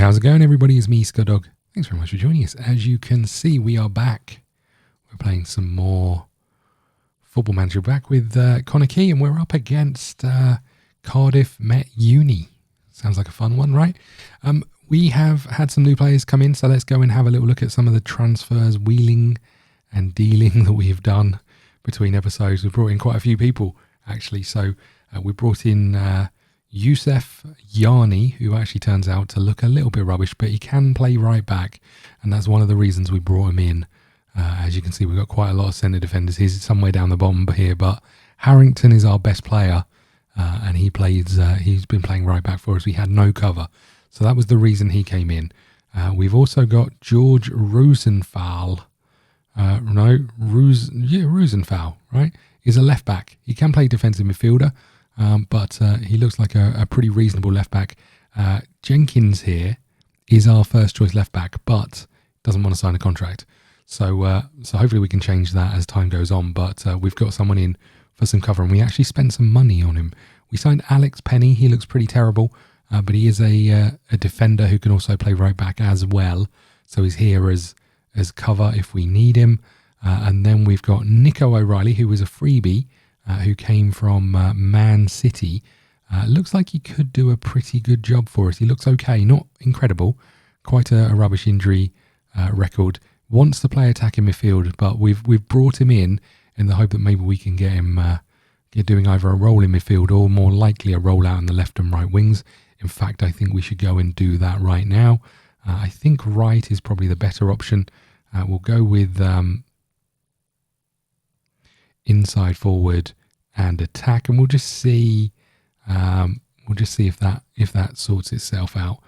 how's it going, everybody? It's me, ScottDog. Thanks very much for joining us. As you can see, we are back. We're playing some more Football Manager, back with Connah, Quay, and we're up against Cardiff Met Uni. Sounds like a fun one, right? We have had some new players come in, so let's go and have a little look at some of the transfers, wheeling and dealing that we've done between episodes. We've brought in quite a few people, actually. So we brought in Youssef Yarni, who actually turns out to look a little bit rubbish, but he can play right back, and that's one of the reasons we brought him in. As you can see, we've got quite a lot of centre defenders. He's somewhere down the bottom here, but Harrington is our best player, and he's been playing right back for us. We had no cover, so that was the reason he came in. We've also got George Rosenthal. Rosenthal, right? He's a left back. He can play defensive midfielder, but he looks like a pretty reasonable left back. Jenkins here is our first choice left back, but doesn't want to sign a contract. So hopefully we can change that as time goes on. But we've got someone in for some cover, and we actually spent some money on him. We signed Alex Penny. He looks pretty terrible, but he is a defender who can also play right back as well. So he's here as cover if we need him. And then we've got Nico O'Reilly, who was a freebie, who came from Man City. Looks like he could do a pretty good job for us. He looks okay, not incredible. Quite a rubbish injury record. Wants to play attacking midfield, but we've brought him in the hope that maybe we can get him doing either a role in midfield or more likely a role out in the left and right wings. In fact, I think we should go and do that right now. I think right is probably the better option. We'll go with inside forward and attack, and we'll just see if that sorts itself out.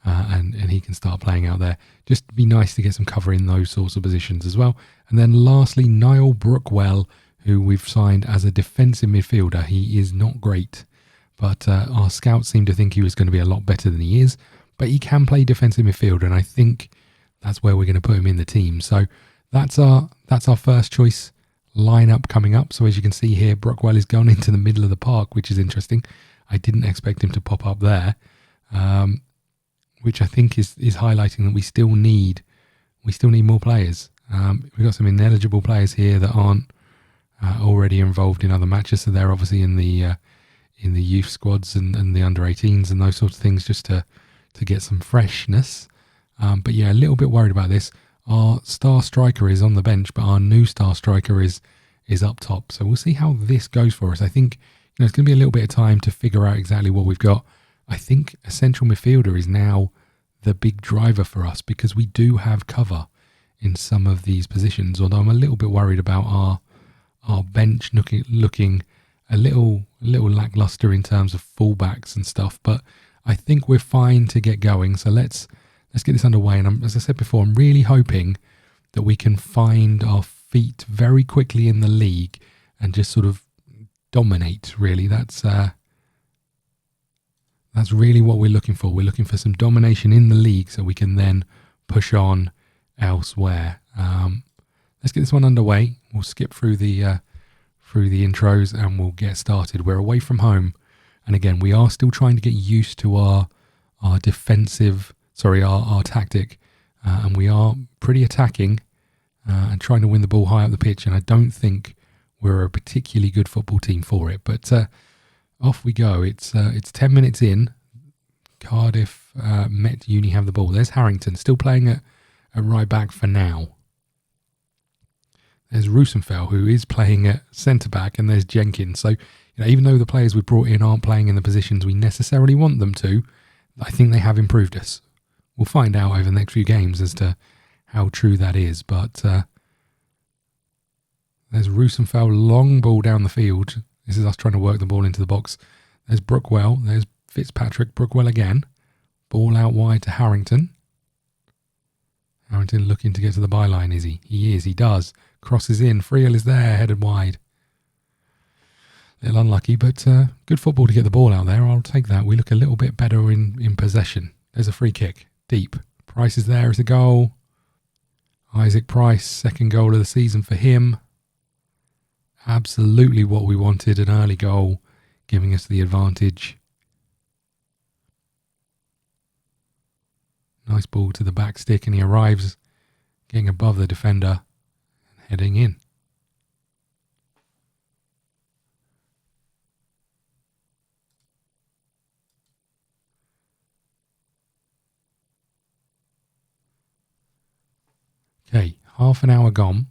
And he can start playing out there. Just be nice to get some cover in those sorts of positions as well. And then lastly, Niall Brookwell, who we've signed as a defensive midfielder. He is not great, but our scouts seem to think he was going to be a lot better than he is. But he can play defensive midfielder, and I think that's where we're going to put him in the team. So that's our first choice lineup coming up. So as you can see here, Brookwell is going into the middle of the park, which is interesting. I didn't expect him to pop up there. Which I think is highlighting that we still need more players. We've got some ineligible players here that aren't already involved in other matches, so they're obviously in the youth squads and the under 18s and those sorts of things, just to get some freshness. But yeah, a little bit worried about this. Our star striker is on the bench, but our new star striker is up top. So we'll see how this goes for us. I think it's going to be a little bit of time to figure out exactly what we've got. I think a central midfielder is now the big driver for us, because we do have cover in some of these positions, although I'm a little bit worried about our bench looking a little lackluster in terms of fullbacks and stuff, but I think we're fine to get going. So let's get this underway, and as I said before, I'm really hoping that we can find our feet very quickly in the league and just sort of dominate, really. That's really what we're looking for. We're looking for some domination in the league so we can then push on elsewhere. Let's get this one underway. We'll skip through the intros and we'll get started. We're away from home, and again, we are still trying to get used to our tactic, and we are pretty attacking and trying to win the ball high up the pitch. And I don't think we're a particularly good football team for it, but off we go. It's 10 minutes in. Cardiff Met Uni have the ball. There's Harrington still playing at right back for now. There's Rosenthal, who is playing at centre back, and there's Jenkins. So even though the players we brought in aren't playing in the positions we necessarily want them to, I think they have improved us. We'll find out over the next few games as to how true that is. But there's Rosenthal, long ball down the field. This is us trying to work the ball into the box. There's Brookwell. There's Fitzpatrick. Brookwell again. Ball out wide to Harrington. Harrington looking to get to the byline, is he? He is. He does. Crosses in. Friel is there, headed wide. A little unlucky, but good football to get the ball out there. I'll take that. We look a little bit better in possession. There's a free kick. Deep. Price is there as a goal. Isaac Price, second goal of the season for him. Absolutely what we wanted, an early goal, giving us the advantage. Nice ball to the back stick, and he arrives getting above the defender and heading in. Okay, half an hour gone.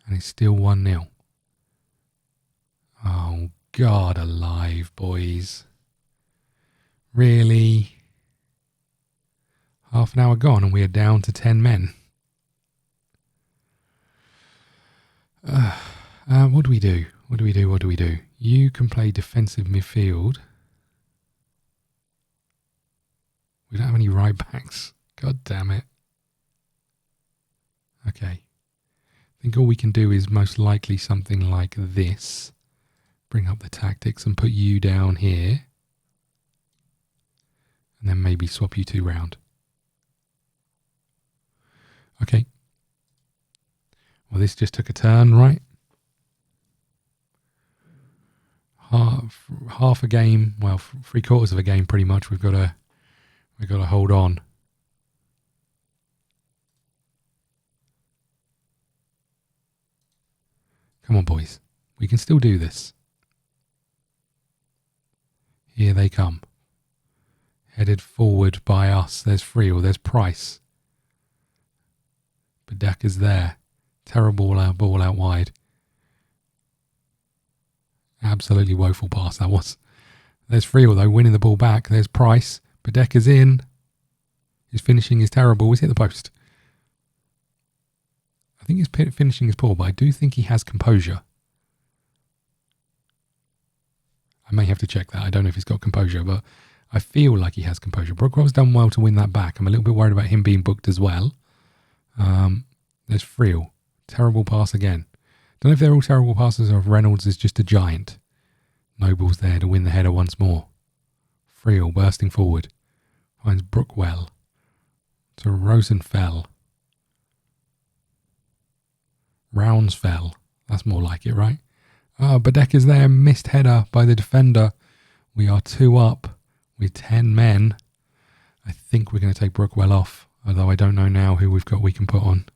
And it's still 1-0. Oh, God alive, boys. Really? Half an hour gone and we are down to 10 men. What do we do? What do we do? What do we do? You can play defensive midfield. We don't have any right backs. God damn it. Okay. I think all we can do is most likely something like this. Bring up the tactics and put you down here. And then maybe swap you two round. Okay. Well, this just took a turn, right? Half a game, well, 3/4 of a game, pretty much. We've got to hold on. Come on, boys. We can still do this. Here they come. Headed forward by us. There's Friel. There's Price. Bedeka's there. Terrible ball out wide. Absolutely woeful pass that was. There's Friel though, winning the ball back. There's Price. Bedeka's in. His finishing is terrible. He's hit the post. I think his finishing is poor, but I do think he has composure. I may have to check that. I don't know if he's got composure, but I feel like he has composure. Brookwell's done well to win that back. I'm a little bit worried about him being booked as well. There's Friel. Terrible pass again. Don't know if they're all terrible passes or if Reynolds is just a giant. Noble's there to win the header once more. Friel bursting forward. Finds Brookwell. To Rosenfeld. Rounsfell. That's more like it, right? Bedeka's there. Missed header by the defender. We are 2 up with 10 men. I think we're going to take Brookwell off, although I don't know now who we can put on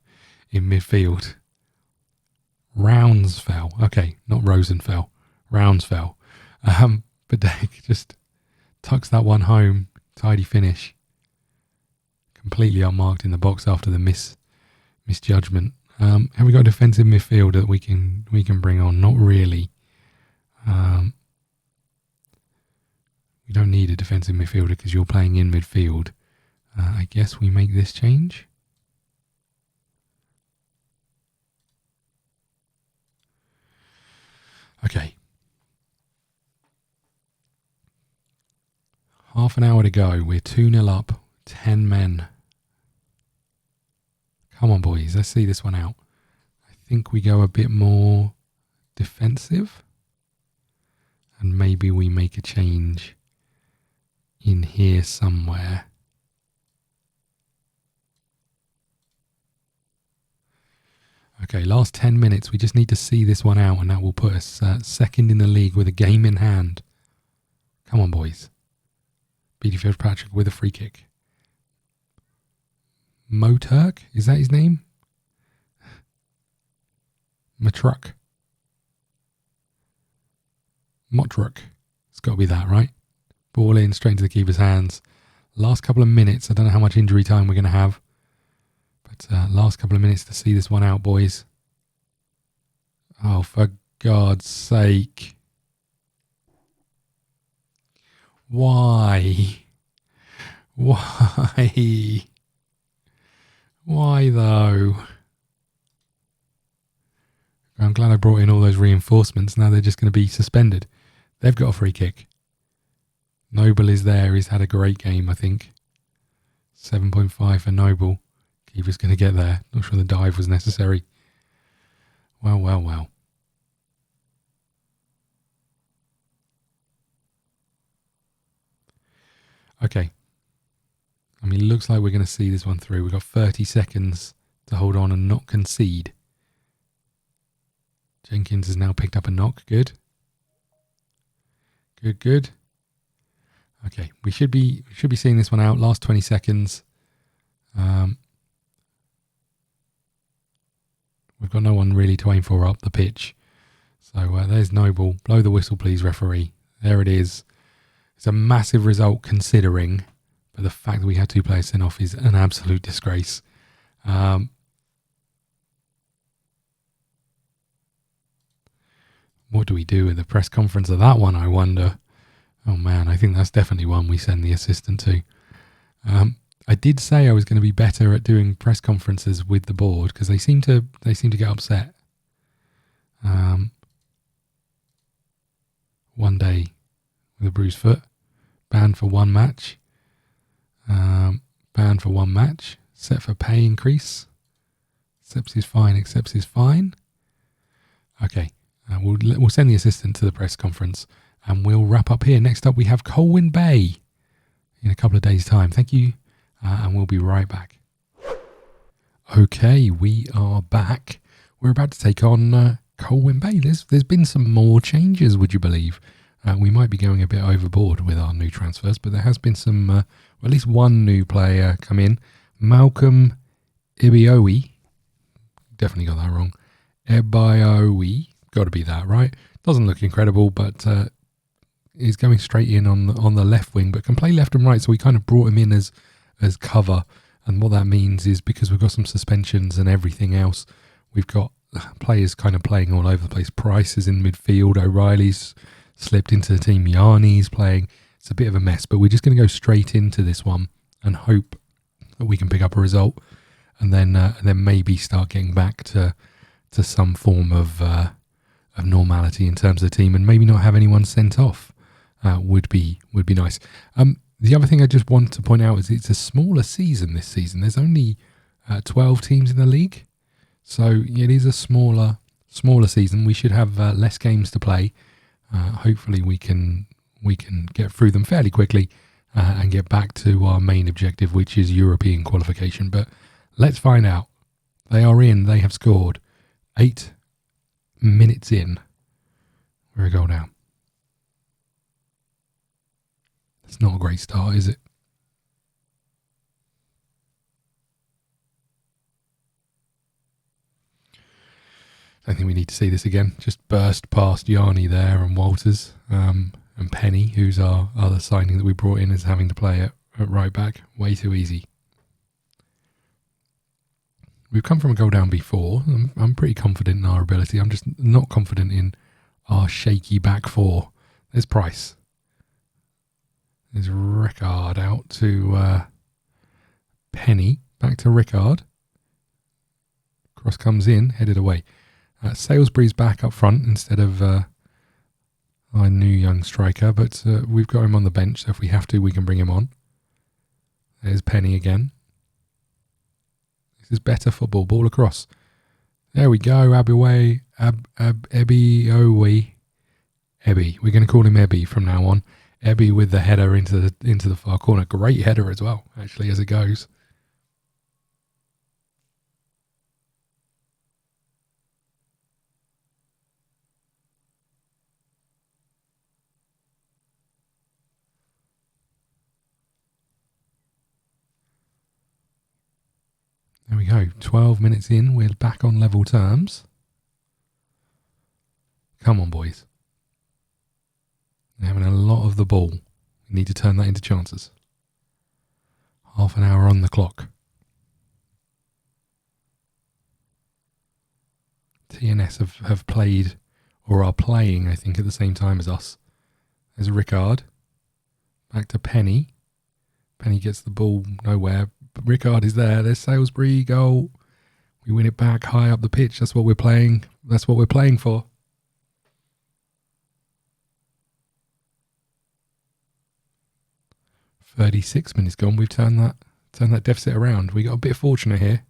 in midfield. Rounsfell. Okay, not Rosenfeld. Rounsfell. Bedek just tucks that one home. Tidy finish. Completely unmarked in the box after the misjudgment. Have we got a defensive midfielder that we can bring on? Not really. We don't need a defensive midfielder because you're playing in midfield. I guess we make this change. Okay. Half an hour to go. We're 2-0 up. 10 men. Come on, boys. Let's see this one out. I think we go a bit more defensive. And maybe we make a change in here somewhere. Okay, last 10 minutes. We just need to see this one out, and that will put us second in the league with a game in hand. Come on, boys. Beatty Fitzpatrick with a free kick. Moturk? Is that his name? Motruk. It's got to be that, right? Ball in, straight into the keeper's hands. Last couple of minutes. I don't know how much injury time we're going to have. But last couple of minutes to see this one out, boys. Oh, for God's sake. Why? Why? Why though? I'm glad I brought in all those reinforcements. Now they're just going to be suspended. They've got a free kick. Noble is there. He's had a great game, I think. 7.5 for Noble. Keeper's going to get there. Not sure the dive was necessary. Well, well, well. Okay. I mean, it looks like we're going to see this one through. We've got 30 seconds to hold on and not concede. Jenkins has now picked up a knock. Good. Good, good. Okay, we should be seeing this one out. Last 20 seconds. We've got no one really to aim for up the pitch. So there's Noble. Blow the whistle, please, referee. There it is. It's a massive result considering, but the fact that we had 2 players sent off is an absolute disgrace. What do we do with the press conference of that one, I wonder? Oh man, I think that's definitely one we send the assistant to. I did say I was going to be better at doing press conferences with the board because they seem to get upset. One day with a bruised foot, banned for 1 match. Banned for 1 match. Set for pay increase. Accepts his fine. Okay, we'll send the assistant to the press conference. And we'll wrap up here. Next up, we have Colwyn Bay in a couple of days' time. Thank you, and we'll be right back. Okay, we are back. We're about to take on Colwyn Bay. There's been some more changes, would you believe? We might be going a bit overboard with our new transfers, but there has been some, at least one new player come in. Malcolm Ibioe. Definitely got that wrong. Ibioe. Got to be that, right? Doesn't look incredible, but... is going straight in on the left wing, but can play left and right. So we kind of brought him in as cover, and what that means is because we've got some suspensions and everything else, we've got players kind of playing all over the place. Price is in midfield. O'Reilly's slipped into the team. Yarni's playing. It's a bit of a mess, but we're just going to go straight into this one and hope that we can pick up a result, and then maybe start getting back to some form of normality in terms of the team, and maybe not have anyone sent off. Would be nice. The other thing I just want to point out is it's a smaller season this season. There's only 12 teams in the league, so it is a smaller season. We should have less games to play. Hopefully we can get through them fairly quickly and get back to our main objective, which is European qualification. But let's find out. They are in. They have scored. 8 minutes in. We're a goal down. It's not a great start, is it? I think we need to see this again. Just burst past Yarni there and Walters and Penny, who's our other signing that we brought in, is having to play at right back. Way too easy. We've come from a goal down before. I'm pretty confident in our ability. I'm just not confident in our shaky back four. There's Price. There's Rickard out to Penny. Back to Rickard. Cross comes in, headed away. Salisbury's back up front instead of our new young striker, but we've got him on the bench, so if we have to, we can bring him on. There's Penny again. This is better football. Ball across. There we go. Ebby. We're going to call him Ebby from now on. Ebby with the header into the far corner. Great header as well, actually, as it goes. There we go. 12 minutes in. We're back on level terms. Come on, boys. They're having a lot of the ball. We need to turn that into chances. Half an hour on the clock. TNS have played, or are playing, I think, at the same time as us. There's Rickard. Back to Penny. Penny gets the ball nowhere. But Rickard is there. There's Salisbury. Goal. We win it back high up the pitch. That's what we're playing. That's what we're playing for. "36 minutes gone. We've turned that deficit around. We got a bit fortunate here.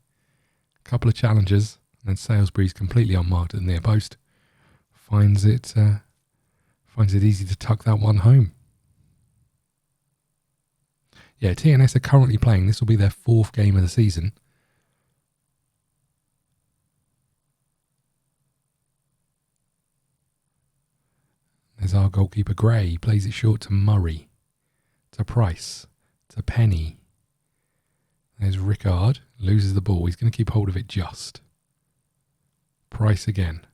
A couple of challenges, and then Salisbury's completely unmarked at the near post. Finds it easy to tuck that one home. Yeah, TNS are currently playing. This will be their 4th game of the season. There's our goalkeeper, Gray. Plays it short to Murray. to Price, to Penny. There's Rickard, loses the ball. He's going to keep hold of it just. Price again.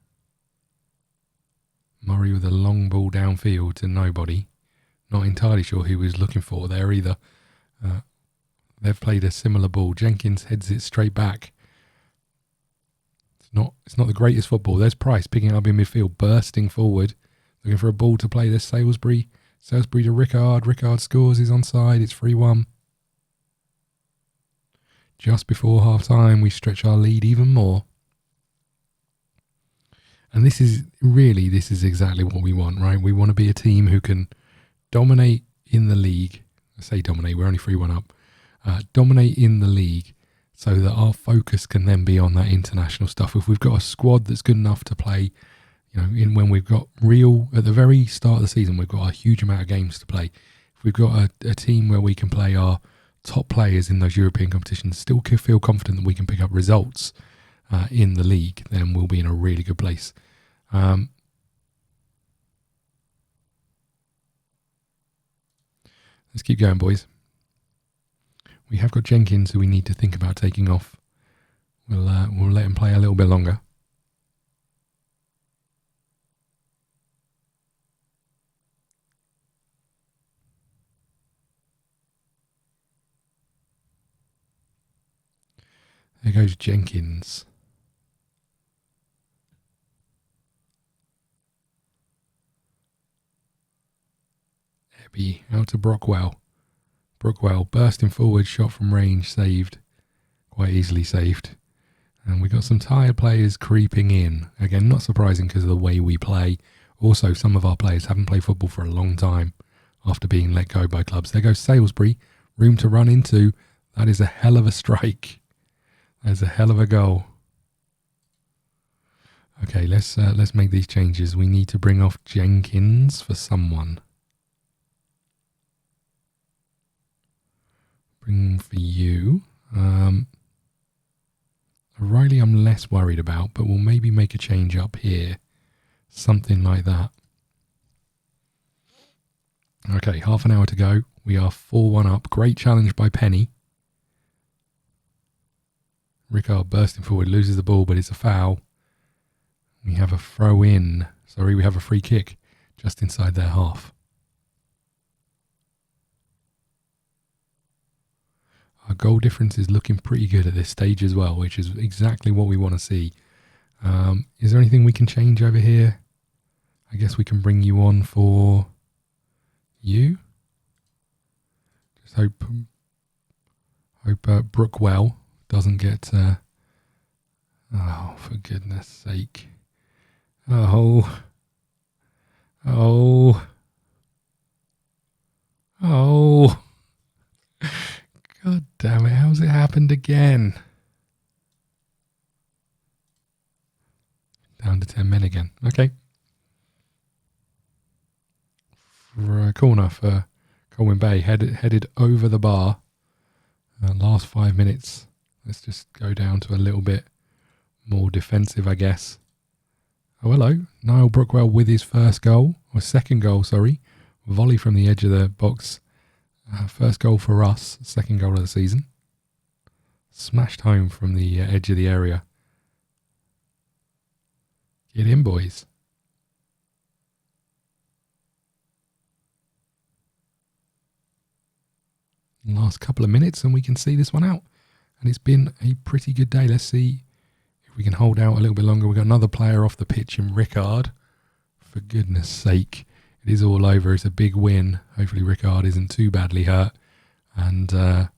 Murray with a long ball downfield to nobody. Not entirely sure who he was looking for there either. They've played a similar ball. Jenkins heads it straight back. It's not the greatest football. There's Price picking it up in midfield, bursting forward, looking for a ball to play. There's Salisbury. Salisbury to Rickard. Rickard scores. He's onside. It's 3-1. Just before half time, we stretch our lead even more. And this is exactly what we want, right? We want to be a team who can dominate in the league. I say dominate, we're only 3-1 up. Dominate in the league so that our focus can then be on that international stuff. If we've got a squad that's good enough to play, when we've got at the very start of the season, we've got a huge amount of games to play. If we've got a team where we can play our top players in those European competitions, still feel confident that we can pick up results in the league, then we'll be in a really good place. Let's keep going, boys. We have got Jenkins, who we need to think about taking off. We'll let him play a little bit longer. There goes Jenkins. Ebby out to Brockwell. Brockwell bursting forward, shot from range, saved. Quite easily saved. And we got some tired players creeping in. Again, not surprising because of the way we play. Also, some of our players haven't played football for a long time after being let go by clubs. There goes Salisbury. Room to run into. That is a hell of a strike. That's a hell of a goal. Okay, let's make these changes. We need to bring off Jenkins for someone. Bring for you. O'Reilly I'm less worried about, but we'll maybe make a change up here. Something like that. Okay, half an hour to go. We are 4-1 up. Great challenge by Penny. Rickard bursting forward, loses the ball, but it's a foul. We have a throw in. Sorry, we have a free kick just inside their half. Our goal difference is looking pretty good at this stage as well, which is exactly what we want to see. Is there anything we can change over here? I guess we can bring you on for you. Just hope Brookwell doesn't get... oh, for goodness sake. Oh. God damn it, how's it happened again? Down to 10 men again. Okay. For a corner for Colwyn Bay, headed over the bar. Last 5 minutes. Let's just go down to a little bit more defensive, I guess. Oh, hello. Niall Brookwell with his second goal, sorry. Volley from the edge of the box. First goal for us, second goal of the season. Smashed home from the edge of the area. Get in, boys. Last couple of minutes and we can see this one out. And it's been a pretty good day. Let's see if we can hold out a little bit longer. We've got another player off the pitch in Rickard. For goodness sake. It is all over. It's a big win. Hopefully Rickard isn't too badly hurt. And we'll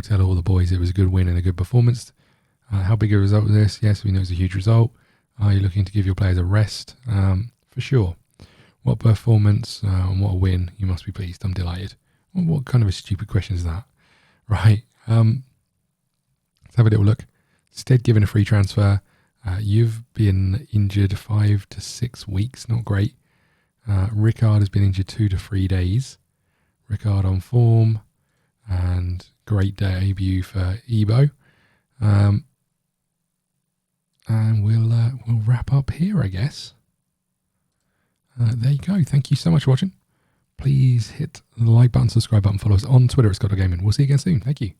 tell all the boys it was a good win and a good performance. How big a result was this? Yes, we know it's a huge result. Are you looking to give your players a rest? For sure. What performance and what a win. You must be pleased. I'm delighted. Well, what kind of a stupid question is that? Right. Let's have a little look. Instead, given a free transfer. You've been injured 5 to 6 weeks. Not great. Rickard has been injured 2 to 3 days. Rickard on form. And great debut for Ebo. And we'll wrap up here, I guess. There you go. Thank you so much for watching. Please hit the like button, subscribe button, follow us on Twitter at ScottDogGaming. We'll see you again soon. Thank you.